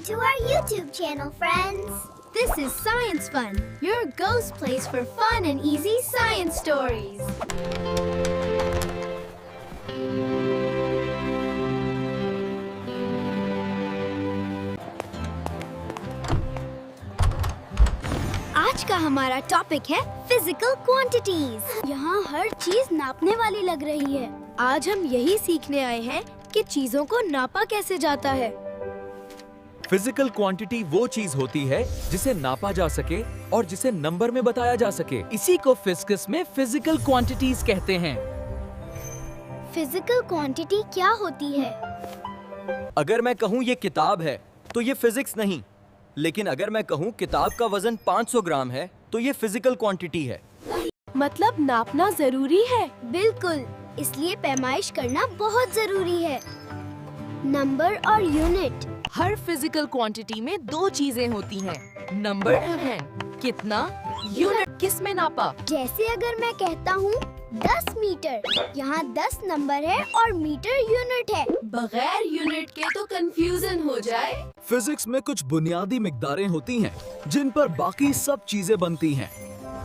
Welcome to our YouTube channel, friends. This is Science Fun, your ghost place for fun and easy science stories. आज का हमारा topic है physical quantities. यहाँ हर चीज नापने वाली लग रही है। आज हम यही सीखने आए हैं कि चीजों को नापा कैसे जाता है। फिजिकल क्वांटिटी वो चीज होती है जिसे नापा जा सके और जिसे नंबर में बताया जा सके। इसी को फिजिक्स में फिजिकल क्वांटिटीज कहते हैं। फिजिकल क्वांटिटी क्या होती है? अगर मैं कहूँ ये किताब है तो ये फिजिक्स नहीं, लेकिन अगर मैं कहूँ किताब का वजन 500 ग्राम है तो ये फिजिकल क्वांटिटी है। मतलब नापना जरूरी है। बिल्कुल, इसलिए पैमाइश करना बहुत जरूरी है। नंबर और यूनिट। हर फिजिकल क्वांटिटी में दो चीजें होती हैं, नंबर है कितना, यूनिट किस में नापा। जैसे अगर मैं कहता हूँ 10 मीटर, यहाँ 10 नंबर है और मीटर यूनिट है। बगैर यूनिट के तो कंफ्यूजन हो जाए। फिजिक्स में कुछ बुनियादी मिकदारें होती हैं जिन पर बाकी सब चीजें बनती हैं,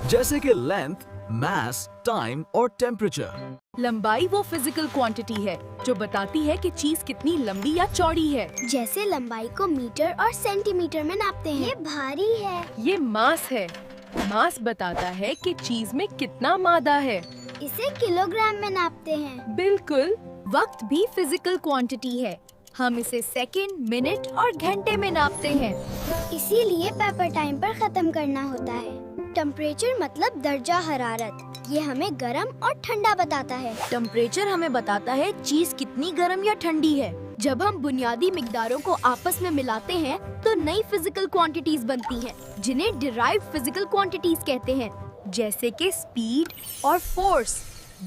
जैसे कि लेंथ, मास, टाइम और टेम्परेचर। लंबाई वो फिजिकल क्वांटिटी है जो बताती है कि चीज कितनी लंबी या चौड़ी है। जैसे लंबाई को मीटर और सेंटीमीटर में नापते हैं। ये भारी है। ये मास है। मास बताता है कि चीज में कितना मादा है। इसे किलोग्राम में नापते हैं। बिल्कुल। वक्त भी फिजिकल क्वांटिटी है। हम इसे सेकंड, मिनट और घंटे में नापते हैं। इसीलिए पेपर टाइम पर खत्म करना होता है। टेम्परेचर मतलब दर्जा हरारत। ये हमें गर्म और ठंडा बताता है। टेम्परेचर हमें बताता है चीज कितनी गर्म या ठंडी है। जब हम बुनियादी मिकदारों को आपस में मिलाते हैं तो नई फिजिकल क्वांटिटीज बनती हैं, जिन्हें डिराइव्ड फिजिकल क्वांटिटीज कहते हैं। जैसे कि स्पीड और फोर्स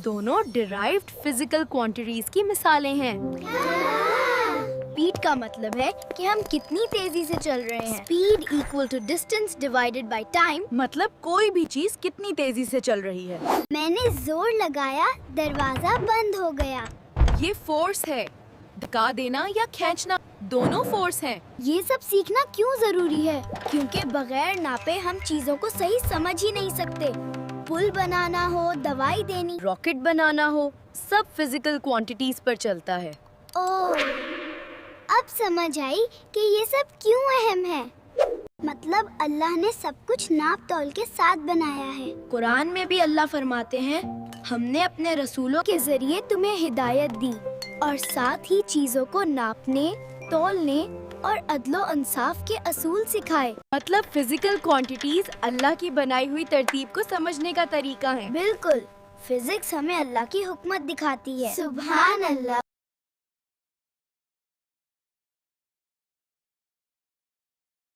दोनों डिराइव्ड फिजिकल क्वांटिटीज की मिसालें हैं। स्पीड का मतलब है कि हम कितनी तेजी से चल रहे हैं। Speed equal to distance divided by time. मतलब कोई भी चीज कितनी तेजी से चल रही है। मैंने जोर लगाया, दरवाजा बंद हो गया। ये फोर्स है। धक्का देना या खींचना दोनों फोर्स हैं। ये सब सीखना क्यों जरूरी है? क्योंकि बगैर नापे हम चीजों को सही समझ ही नहीं सकते। पुल बनाना हो, दवाई देनी, रॉकेट बनाना हो, सब फिजिकल क्वांटिटीज पर चलता है। ओह, अब समझ आई कि ये सब क्यों अहम है। मतलब अल्लाह ने सब कुछ नाप तौल के साथ बनाया है। कुरान में भी अल्लाह फरमाते हैं, हमने अपने रसूलों के जरिए तुम्हें हिदायत दी और साथ ही चीजों को नापने, तौलने और अदलो इंसाफ के असूल सिखाए। मतलब फिजिकल क्वांटिटीज अल्लाह की बनाई हुई तरतीब को समझने का तरीका है। बिल्कुल, फिजिक्स हमें अल्लाह की हुकमत दिखाती है। सुभान अल्लाह।